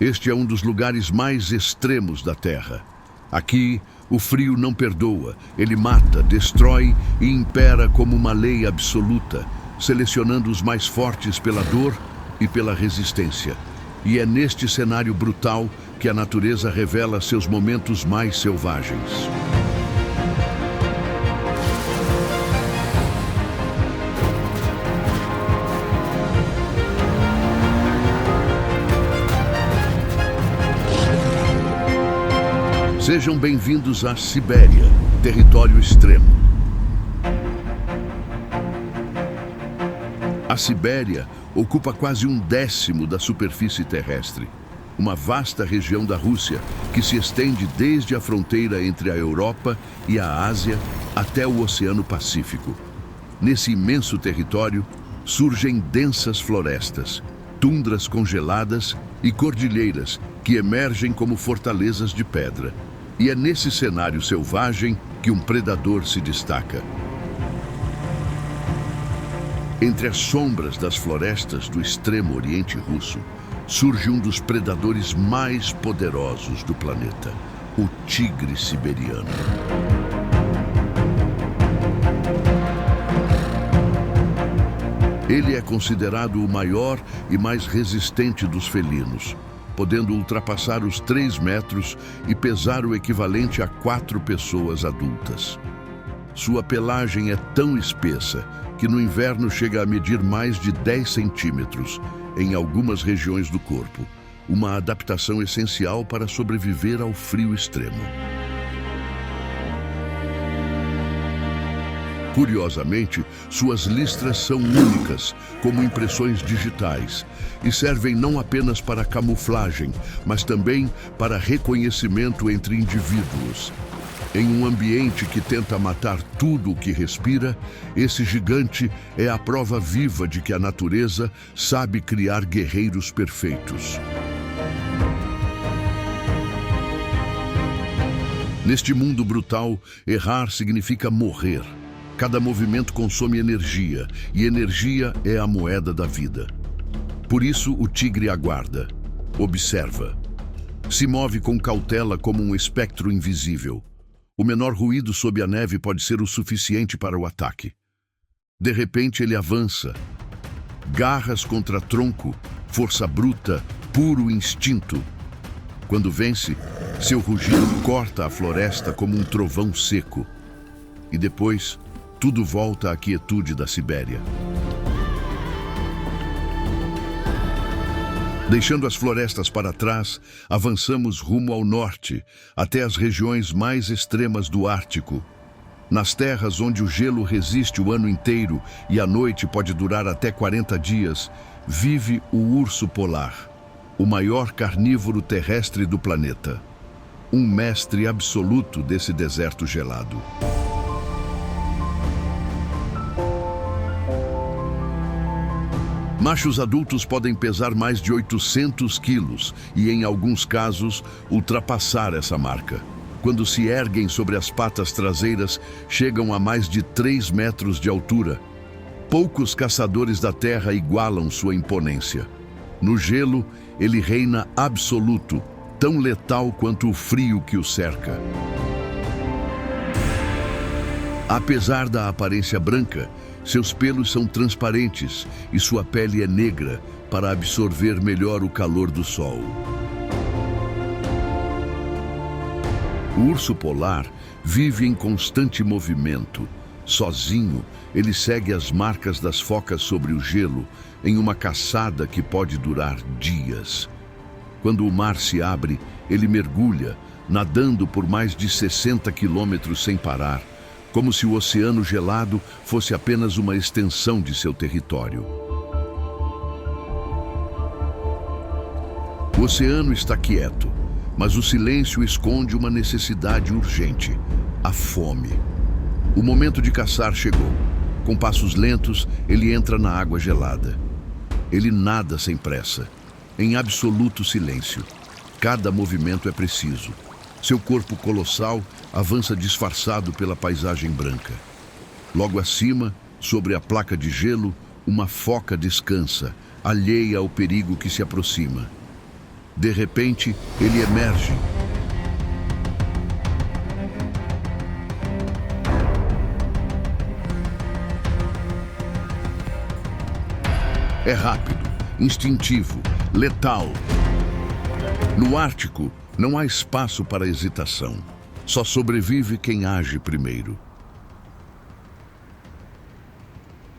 Este é um dos lugares mais extremos da Terra. Aqui, o frio não perdoa, ele mata, destrói e impera como uma lei absoluta, selecionando os mais fortes pela dor e pela resistência. E é neste cenário brutal que a natureza revela seus momentos mais selvagens. Sejam bem-vindos à Sibéria, território extremo. A Sibéria ocupa quase 1/10 da superfície terrestre, uma vasta região da Rússia que se estende desde a fronteira entre a Europa e a Ásia até o Oceano Pacífico. Nesse imenso território surgem densas florestas, tundras congeladas e cordilheiras que emergem como fortalezas de pedra. E é nesse cenário selvagem que um predador se destaca. Entre as sombras das florestas do extremo oriente russo, surge um dos predadores mais poderosos do planeta, o tigre siberiano. Ele é considerado o maior e mais resistente dos felinos, podendo ultrapassar os 3 metros e pesar o equivalente a 4 pessoas adultas. Sua pelagem é tão espessa que no inverno chega a medir mais de 10 centímetros em algumas regiões do corpo, uma adaptação essencial para sobreviver ao frio extremo. Curiosamente, suas listras são únicas, como impressões digitais, e servem não apenas para camuflagem, mas também para reconhecimento entre indivíduos. Em um ambiente que tenta matar tudo o que respira, esse gigante é a prova viva de que a natureza sabe criar guerreiros perfeitos. Neste mundo brutal, errar significa morrer. Cada movimento consome energia, e energia é a moeda da vida. Por isso, o tigre aguarda, observa. Se move com cautela como um espectro invisível. O menor ruído sob a neve pode ser o suficiente para o ataque. De repente, ele avança. Garras contra tronco, força bruta, puro instinto. Quando vence, seu rugido corta a floresta como um trovão seco. E depois, tudo volta à quietude da Sibéria. Deixando as florestas para trás, avançamos rumo ao norte, até as regiões mais extremas do Ártico. Nas terras onde o gelo resiste o ano inteiro e a noite pode durar até 40 dias, vive o urso polar, o maior carnívoro terrestre do planeta. Um mestre absoluto desse deserto gelado. Machos adultos podem pesar mais de 800 quilos e, em alguns casos, ultrapassar essa marca. Quando se erguem sobre as patas traseiras, chegam a mais de 3 metros de altura. Poucos caçadores da terra igualam sua imponência. No gelo, ele reina absoluto, tão letal quanto o frio que o cerca. Apesar da aparência branca, seus pelos são transparentes e sua pele é negra para absorver melhor o calor do sol. O urso polar vive em constante movimento. Sozinho, ele segue as marcas das focas sobre o gelo em uma caçada que pode durar dias. Quando o mar se abre, ele mergulha, nadando por mais de 60 quilômetros sem parar, como se o oceano gelado fosse apenas uma extensão de seu território. O oceano está quieto, mas o silêncio esconde uma necessidade urgente: a fome. O momento de caçar chegou. Com passos lentos, ele entra na água gelada. Ele nada sem pressa, em absoluto silêncio. Cada movimento é preciso. Seu corpo colossal avança disfarçado pela paisagem branca. Logo acima, sobre a placa de gelo, uma foca descansa, alheia ao perigo que se aproxima. De repente, ele emerge. É rápido, instintivo, letal. No Ártico, não há espaço para hesitação. Só sobrevive quem age primeiro.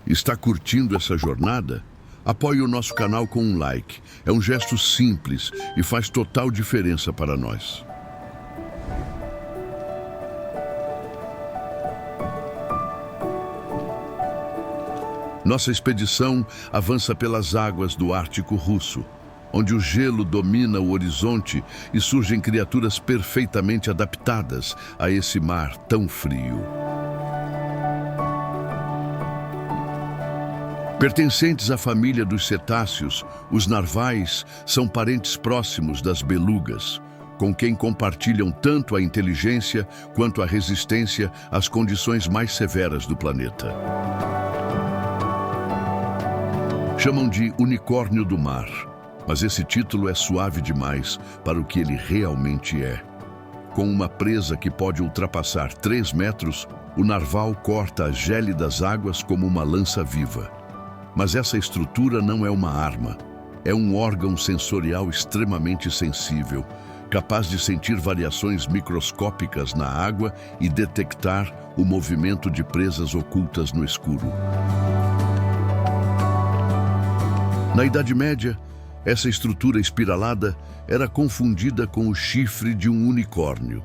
Está curtindo essa jornada? Apoie o nosso canal com um like. É um gesto simples e faz total diferença para nós. Nossa expedição avança pelas águas do Ártico russo, onde o gelo domina o horizonte e surgem criaturas perfeitamente adaptadas a esse mar tão frio. Pertencentes à família dos cetáceos, os narvais são parentes próximos das belugas, com quem compartilham tanto a inteligência quanto a resistência às condições mais severas do planeta. Chamam de unicórnio do mar, mas esse título é suave demais para o que ele realmente é. Com uma presa que pode ultrapassar 3 metros, o narval corta as gélidas águas como uma lança viva. Mas essa estrutura não é uma arma. É um órgão sensorial extremamente sensível, capaz de sentir variações microscópicas na água e detectar o movimento de presas ocultas no escuro. Na Idade Média, essa estrutura espiralada era confundida com o chifre de um unicórnio.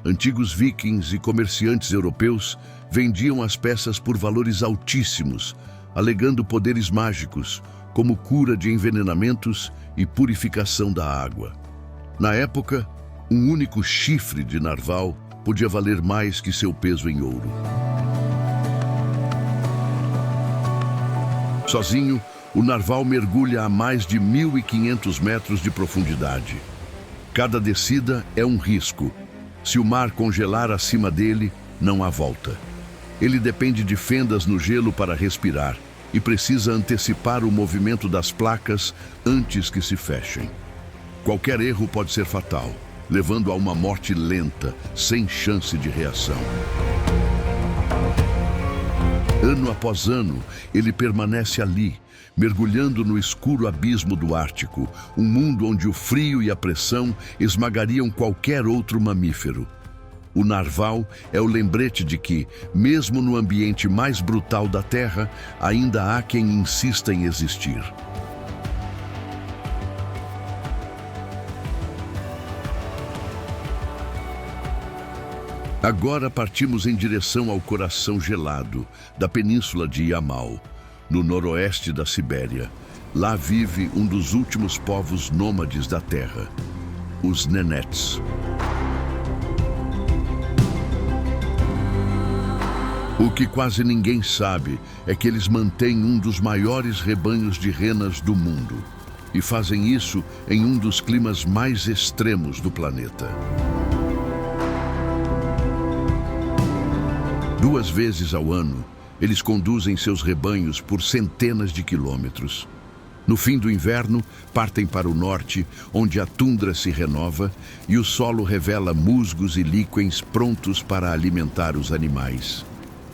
Antigos vikings e comerciantes europeus vendiam as peças por valores altíssimos, alegando poderes mágicos, como cura de envenenamentos e purificação da água. Na época, um único chifre de narval podia valer mais que seu peso em ouro. Sozinho, o narval mergulha a mais de 1.500 metros de profundidade. Cada descida é um risco. Se o mar congelar acima dele, não há volta. Ele depende de fendas no gelo para respirar e precisa antecipar o movimento das placas antes que se fechem. Qualquer erro pode ser fatal, levando a uma morte lenta, sem chance de reação. Ano após ano, ele permanece ali, mergulhando no escuro abismo do Ártico, um mundo onde o frio e a pressão esmagariam qualquer outro mamífero. O narval é o lembrete de que, mesmo no ambiente mais brutal da Terra, ainda há quem insista em existir. Agora partimos em direção ao coração gelado da península de Yamal, no noroeste da Sibéria. Lá vive um dos últimos povos nômades da Terra, os Nenets. O que quase ninguém sabe é que eles mantêm um dos maiores rebanhos de renas do mundo e fazem isso em um dos climas mais extremos do planeta. 2 vezes ao ano, eles conduzem seus rebanhos por centenas de quilômetros. No fim do inverno, partem para o norte, onde a tundra se renova e o solo revela musgos e líquens prontos para alimentar os animais.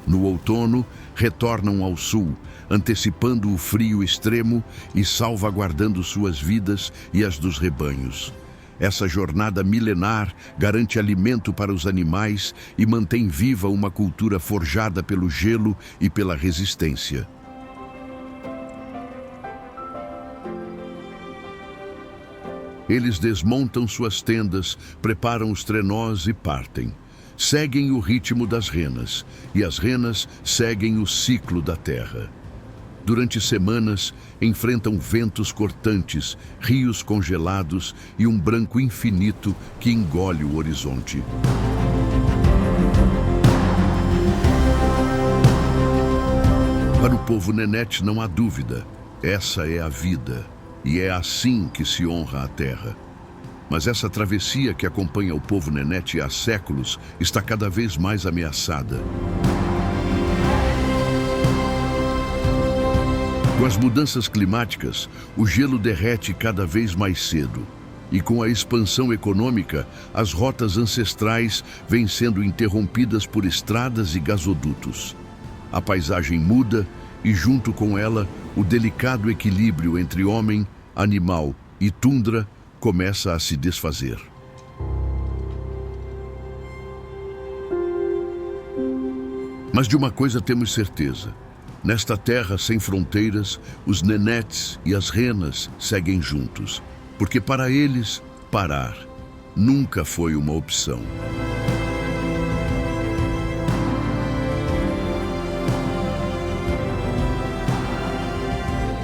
No outono, retornam ao sul, antecipando o frio extremo e salvaguardando suas vidas e as dos rebanhos. Essa jornada milenar garante alimento para os animais e mantém viva uma cultura forjada pelo gelo e pela resistência. Eles desmontam suas tendas, preparam os trenós e partem. Seguem o ritmo das renas, e as renas seguem o ciclo da terra. Durante semanas, enfrentam ventos cortantes, rios congelados e um branco infinito que engole o horizonte. Para o povo Nenet não há dúvida, essa é a vida, e é assim que se honra a terra. Mas essa travessia que acompanha o povo Nenet há séculos está cada vez mais ameaçada. Com as mudanças climáticas, o gelo derrete cada vez mais cedo. E com a expansão econômica, as rotas ancestrais vêm sendo interrompidas por estradas e gasodutos. A paisagem muda e, junto com ela, o delicado equilíbrio entre homem, animal e tundra começa a se desfazer. Mas de uma coisa temos certeza. Nesta terra sem fronteiras, os nenetes e as renas seguem juntos, porque para eles, parar nunca foi uma opção.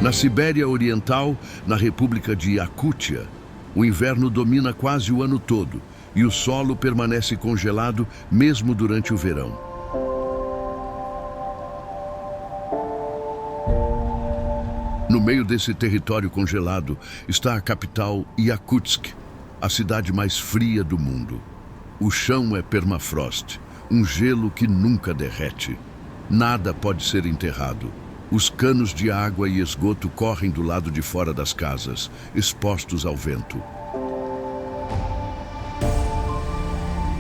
Na Sibéria Oriental, na República de Iacútia, o inverno domina quase o ano todo e o solo permanece congelado mesmo durante o verão. No meio desse território congelado está a capital Iakutsk, a cidade mais fria do mundo. O chão é permafrost, um gelo que nunca derrete. Nada pode ser enterrado. Os canos de água e esgoto correm do lado de fora das casas, expostos ao vento.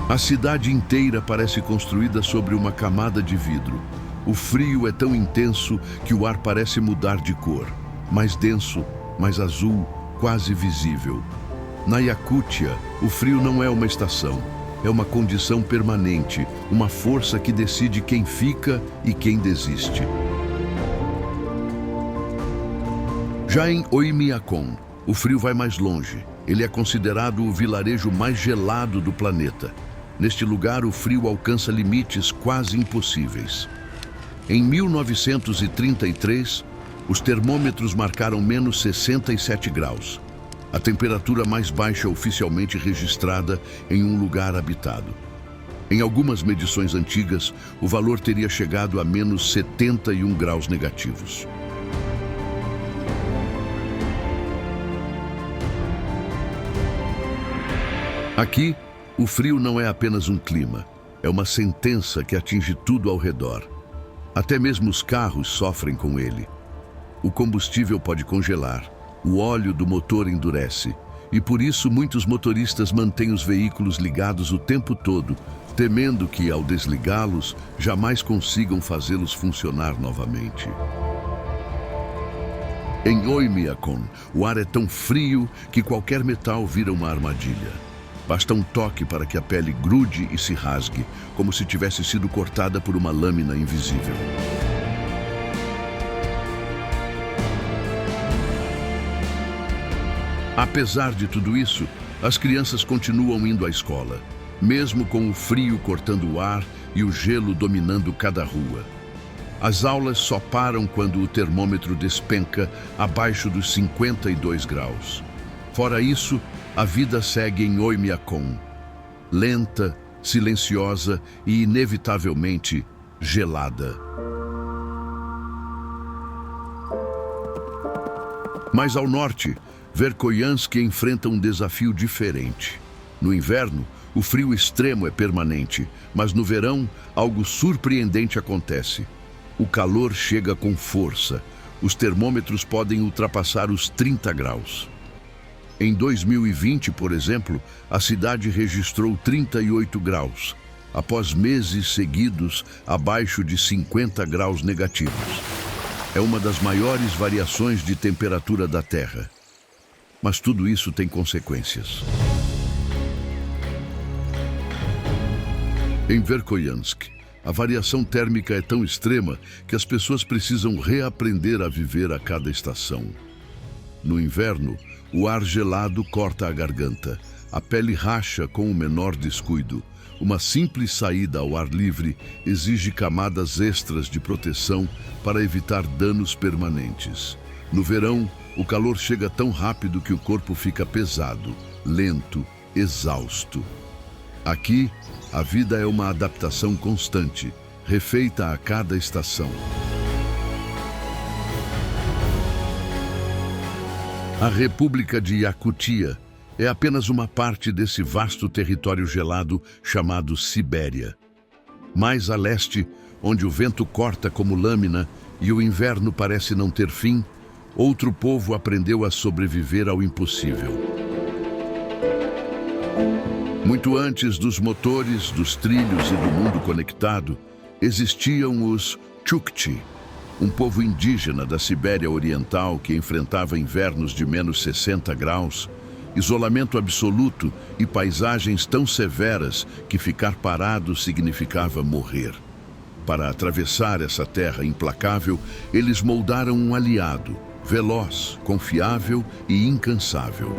A cidade inteira parece construída sobre uma camada de vidro. O frio é tão intenso que o ar parece mudar de cor, mais denso, mais azul, quase visível. Na Iacútia, o frio não é uma estação, é uma condição permanente, uma força que decide quem fica e quem desiste. Já em Oymyakon, o frio vai mais longe. Ele é considerado o vilarejo mais gelado do planeta. Neste lugar, o frio alcança limites quase impossíveis. Em 1933, os termômetros marcaram menos 67 graus, a temperatura mais baixa oficialmente registrada em um lugar habitado. Em algumas medições antigas, o valor teria chegado a menos 71 graus negativos. Aqui, o frio não é apenas um clima, é uma sentença que atinge tudo ao redor. Até mesmo os carros sofrem com ele. O combustível pode congelar, o óleo do motor endurece, e por isso muitos motoristas mantêm os veículos ligados o tempo todo, temendo que, ao desligá-los, jamais consigam fazê-los funcionar novamente. Em Oymyakon, o ar é tão frio que qualquer metal vira uma armadilha. Basta um toque para que a pele grude e se rasgue, como se tivesse sido cortada por uma lâmina invisível. Apesar de tudo isso, as crianças continuam indo à escola, mesmo com o frio cortando o ar e o gelo dominando cada rua. As aulas só param quando o termômetro despenca abaixo dos 52 graus. Fora isso, a vida segue em Oymyakon, lenta, silenciosa e inevitavelmente gelada. Mas ao norte, Verkhoyansk enfrenta um desafio diferente. No inverno, o frio extremo é permanente, mas no verão, algo surpreendente acontece. O calor chega com força. Os termômetros podem ultrapassar os 30 graus. Em 2020, por exemplo, a cidade registrou 38 graus, após meses seguidos abaixo de 50 graus negativos. É uma das maiores variações de temperatura da Terra. Mas tudo isso tem consequências. Em Verkhoyansk, a variação térmica é tão extrema que as pessoas precisam reaprender a viver a cada estação. No inverno, o ar gelado corta a garganta, a pele racha com o menor descuido. Uma simples saída ao ar livre exige camadas extras de proteção para evitar danos permanentes. No verão, o calor chega tão rápido que o corpo fica pesado, lento, exausto. Aqui, a vida é uma adaptação constante, refeita a cada estação. A República de Iacútia é apenas uma parte desse vasto território gelado chamado Sibéria. Mais a leste, onde o vento corta como lâmina e o inverno parece não ter fim, outro povo aprendeu a sobreviver ao impossível. Muito antes dos motores, dos trilhos e do mundo conectado, existiam os Chukchi, um povo indígena da Sibéria Oriental que enfrentava invernos de menos 60 graus, isolamento absoluto e paisagens tão severas que ficar parado significava morrer. Para atravessar essa terra implacável, eles moldaram um aliado, veloz, confiável e incansável.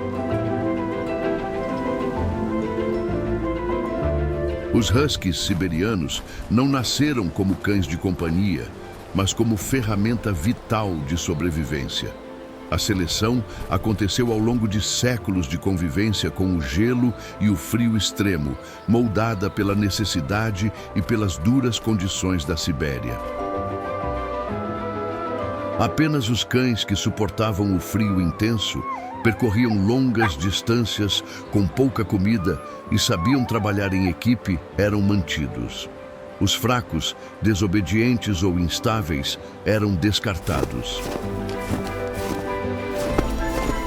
Os huskies siberianos não nasceram como cães de companhia, mas como ferramenta vital de sobrevivência. A seleção aconteceu ao longo de séculos de convivência com o gelo e o frio extremo, moldada pela necessidade e pelas duras condições da Sibéria. Apenas os cães que suportavam o frio intenso percorriam longas distâncias com pouca comida e sabiam trabalhar em equipe eram mantidos. Os fracos, desobedientes ou instáveis eram descartados.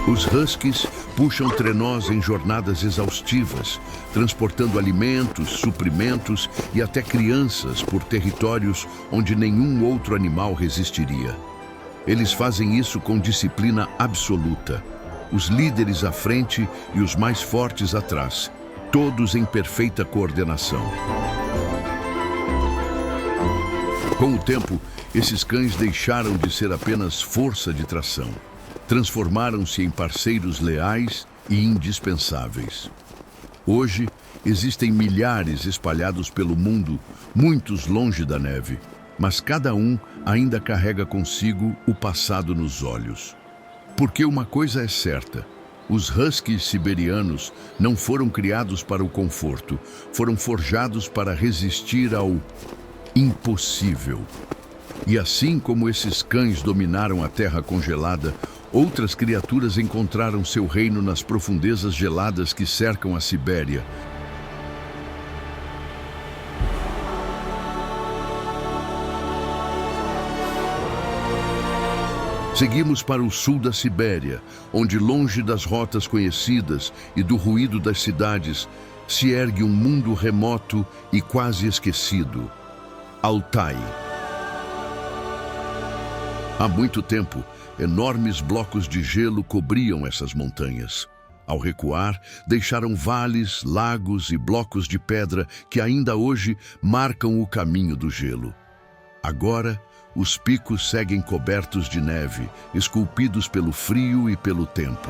Os huskies puxam trenós em jornadas exaustivas, transportando alimentos, suprimentos e até crianças por territórios onde nenhum outro animal resistiria. Eles fazem isso com disciplina absoluta. Os líderes à frente e os mais fortes atrás, todos em perfeita coordenação. Com o tempo, esses cães deixaram de ser apenas força de tração. Transformaram-se em parceiros leais e indispensáveis. Hoje, existem milhares espalhados pelo mundo, muitos longe da neve, mas cada um ainda carrega consigo o passado nos olhos. Porque uma coisa é certa, os huskies siberianos não foram criados para o conforto, foram forjados para resistir ao impossível. E assim como esses cães dominaram a terra congelada, outras criaturas encontraram seu reino nas profundezas geladas que cercam a Sibéria. Seguimos para o sul da Sibéria, onde, longe das rotas conhecidas e do ruído das cidades, se ergue um mundo remoto e quase esquecido. Altai. Há muito tempo, enormes blocos de gelo cobriam essas montanhas. Ao recuar, deixaram vales, lagos e blocos de pedra que ainda hoje marcam o caminho do gelo. Agora, os picos seguem cobertos de neve, esculpidos pelo frio e pelo tempo.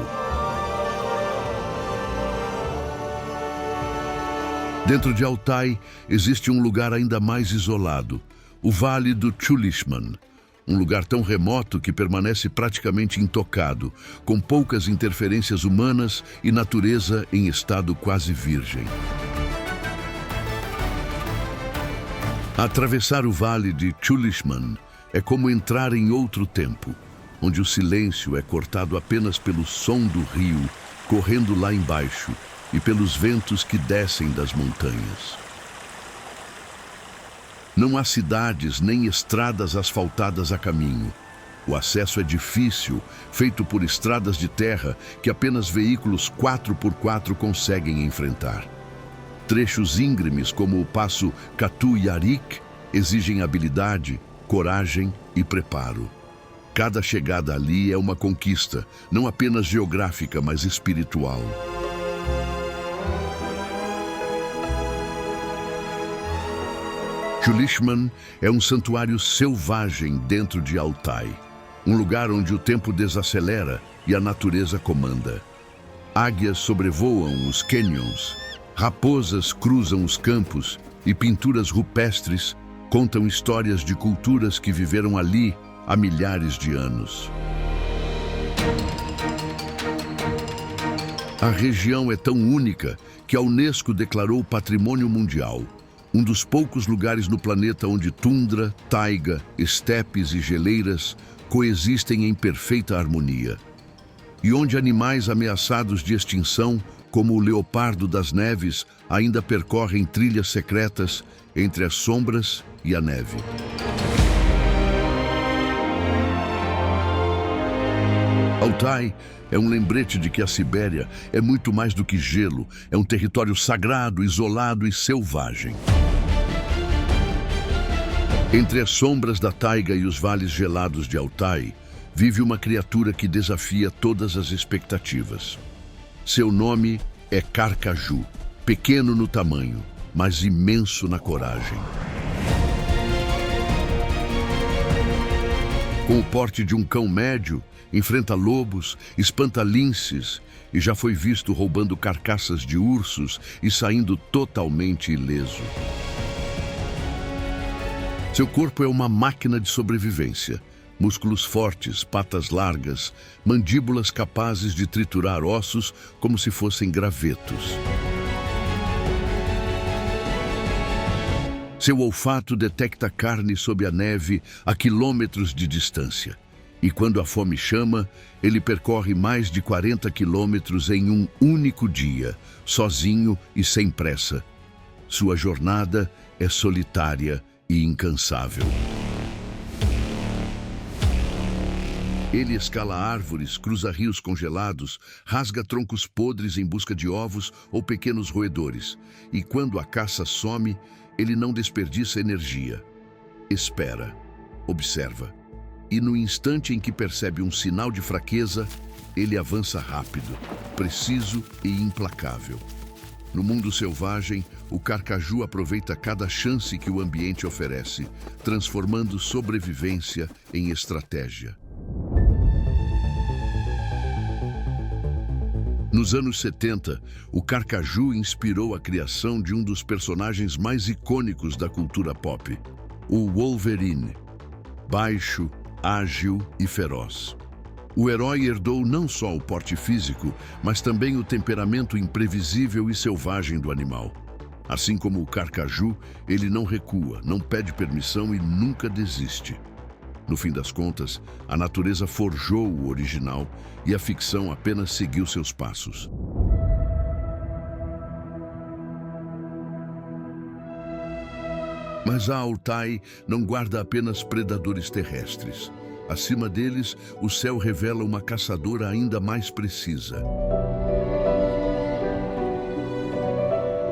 Dentro de Altai, existe um lugar ainda mais isolado, o Vale do Chulishman, um lugar tão remoto que permanece praticamente intocado, com poucas interferências humanas e natureza em estado quase virgem. Atravessar o Vale de Chulishman é como entrar em outro tempo, onde o silêncio é cortado apenas pelo som do rio correndo lá embaixo e pelos ventos que descem das montanhas. Não há cidades nem estradas asfaltadas a caminho. O acesso é difícil, feito por estradas de terra que apenas veículos 4x4 conseguem enfrentar. Trechos íngremes como o passo Katu Yarik exigem habilidade, coragem e preparo. Cada chegada ali é uma conquista, não apenas geográfica, mas espiritual. Chulishman é um santuário selvagem dentro de Altai, um lugar onde o tempo desacelera e a natureza comanda. Águias sobrevoam os canyons, raposas cruzam os campos e pinturas rupestres contam histórias de culturas que viveram ali há milhares de anos. A região é tão única que a Unesco declarou Patrimônio Mundial, um dos poucos lugares no planeta onde tundra, taiga, estepes e geleiras coexistem em perfeita harmonia. E onde animais ameaçados de extinção, como o leopardo das neves, ainda percorrem trilhas secretas entre as sombras e a neve. Altai é um lembrete de que a Sibéria é muito mais do que gelo, é um território sagrado, isolado e selvagem. Entre as sombras da taiga e os vales gelados de Altai, vive uma criatura que desafia todas as expectativas. Seu nome é Carcaju, pequeno no tamanho, mas imenso na coragem. Com o porte de um cão médio, enfrenta lobos, espanta linces e já foi visto roubando carcaças de ursos e saindo totalmente ileso. Seu corpo é uma máquina de sobrevivência. Músculos fortes, patas largas, mandíbulas capazes de triturar ossos como se fossem gravetos. Seu olfato detecta carne sob a neve a quilômetros de distância. E quando a fome chama, ele percorre mais de 40 quilômetros em um único dia, sozinho e sem pressa. Sua jornada é solitária e incansável. Ele escala árvores, cruza rios congelados, rasga troncos podres em busca de ovos ou pequenos roedores. E quando a caça some, ele não desperdiça energia. Espera, observa. E no instante em que percebe um sinal de fraqueza, ele avança rápido, preciso e implacável. No mundo selvagem, o carcaju aproveita cada chance que o ambiente oferece, transformando sobrevivência em estratégia. Nos anos 70, o carcaju inspirou a criação de um dos personagens mais icônicos da cultura pop, o Wolverine. Baixo, ágil e feroz. O herói herdou não só o porte físico, mas também o temperamento imprevisível e selvagem do animal. Assim como o carcaju, ele não recua, não pede permissão e nunca desiste. No fim das contas, a natureza forjou o original e a ficção apenas seguiu seus passos. Mas a Altai não guarda apenas predadores terrestres. Acima deles, o céu revela uma caçadora ainda mais precisa.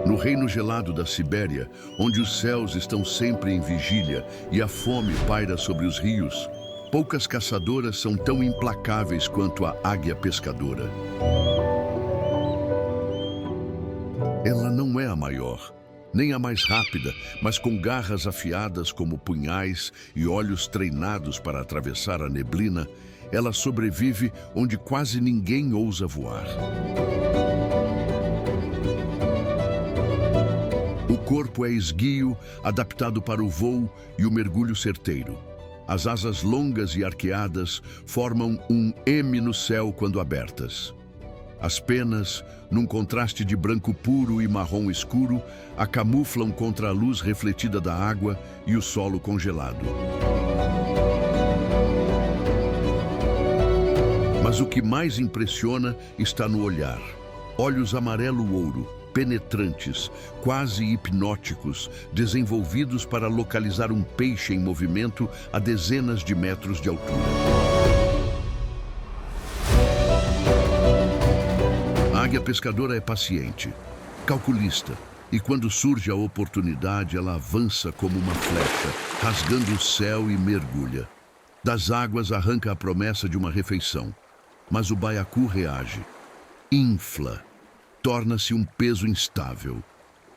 No reino gelado da Sibéria, onde os céus estão sempre em vigília e a fome paira sobre os rios, poucas caçadoras são tão implacáveis quanto a águia pescadora. Ela não é a maior, nem a mais rápida, mas com garras afiadas como punhais e olhos treinados para atravessar a neblina, ela sobrevive onde quase ninguém ousa voar. O corpo é esguio, adaptado para o voo e o mergulho certeiro. As asas longas e arqueadas formam um M no céu quando abertas. As penas, num contraste de branco puro e marrom escuro, a camuflam contra a luz refletida da água e o solo congelado. Mas o que mais impressiona está no olhar. Olhos amarelo-ouro, penetrantes, quase hipnóticos, desenvolvidos para localizar um peixe em movimento a dezenas de metros de altura. A águia pescadora é paciente, calculista, e quando surge a oportunidade, ela avança como uma flecha, rasgando o céu e mergulha. Das águas arranca a promessa de uma refeição, mas o baiacu reage, infla, torna-se um peso instável.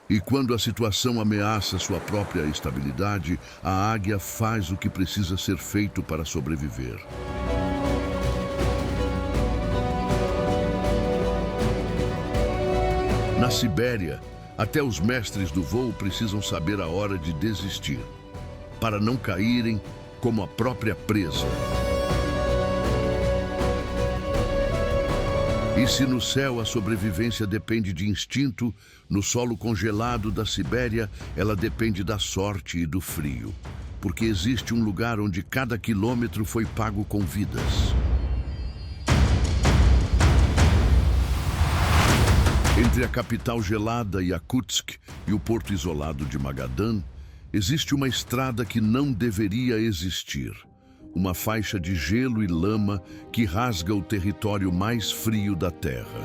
E quando a situação ameaça sua própria estabilidade, a águia faz o que precisa ser feito para sobreviver. Na Sibéria, até os mestres do voo precisam saber a hora de desistir, para não caírem como a própria presa. E se no céu a sobrevivência depende de instinto, no solo congelado da Sibéria, ela depende da sorte e do frio. Porque existe um lugar onde cada quilômetro foi pago com vidas. Entre a capital gelada Yakutsk e o porto isolado de Magadan, existe uma estrada que não deveria existir. uma faixa de gelo e lama que rasga o território mais frio da Terra.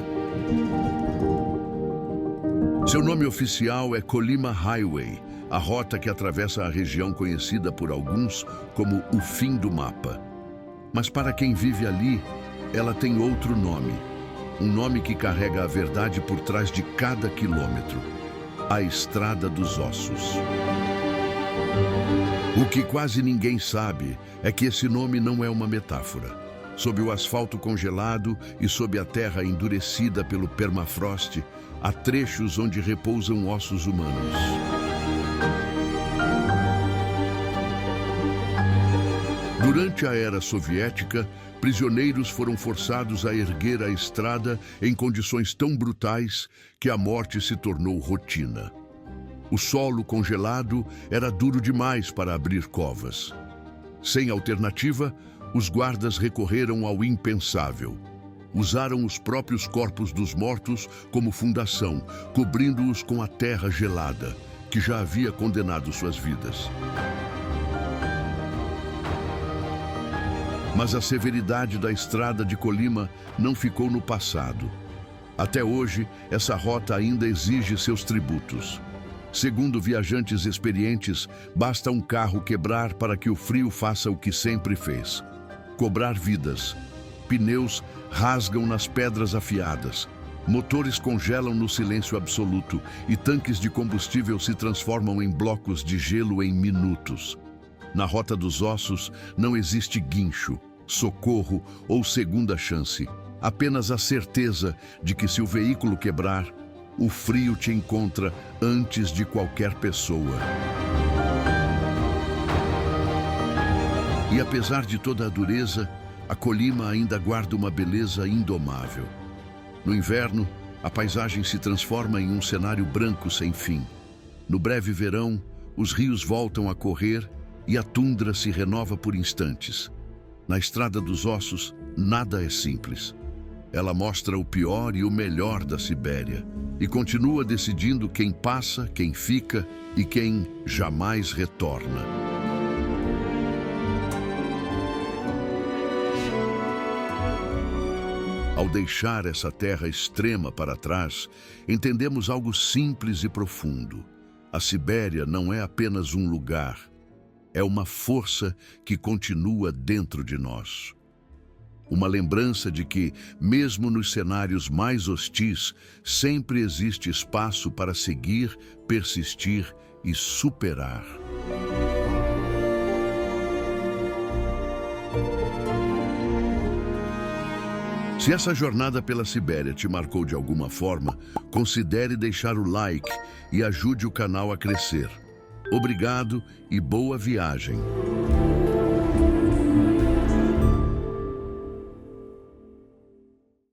Seu nome oficial é Colima Highway, a rota que atravessa a região conhecida por alguns como o fim do mapa. Mas para quem vive ali, ela tem outro nome. Um nome que carrega a verdade por trás de cada quilômetro. A Estrada dos Ossos. O que quase ninguém sabe é que esse nome não é uma metáfora. Sob o asfalto congelado e sob a terra endurecida pelo permafrost, há trechos onde repousam ossos humanos. Durante a era soviética, prisioneiros foram forçados a erguer a estrada em condições tão brutais que a morte se tornou rotina. O solo congelado era duro demais para abrir covas. Sem alternativa, os guardas recorreram ao impensável. Usaram os próprios corpos dos mortos como fundação, cobrindo-os com a terra gelada, que já havia condenado suas vidas. Mas a severidade da estrada de Colima não ficou no passado. Até hoje, essa rota ainda exige seus tributos. Segundo viajantes experientes, basta um carro quebrar para que o frio faça o que sempre fez: cobrar vidas. Pneus rasgam nas pedras afiadas. Motores congelam no silêncio absoluto e tanques de combustível se transformam em blocos de gelo em minutos. Na Rota dos Ossos não existe guincho, socorro ou segunda chance. Apenas a certeza de que se o veículo quebrar, o frio te encontra antes de qualquer pessoa. E apesar de toda a dureza, a Colima ainda guarda uma beleza indomável. No inverno, a paisagem se transforma em um cenário branco sem fim. No breve verão, os rios voltam a correr e a tundra se renova por instantes. Na Estrada dos Ossos, nada é simples. Ela mostra o pior e o melhor da Sibéria e continua decidindo quem passa, quem fica e quem jamais retorna. Ao deixar essa terra extrema para trás, entendemos algo simples e profundo. A Sibéria não é apenas um lugar. É uma força que continua dentro de nós. Uma lembrança de que, mesmo nos cenários mais hostis, sempre existe espaço para seguir, persistir e superar. Se essa jornada pela Sibéria te marcou de alguma forma, considere deixar o like e ajude o canal a crescer. Obrigado e boa viagem!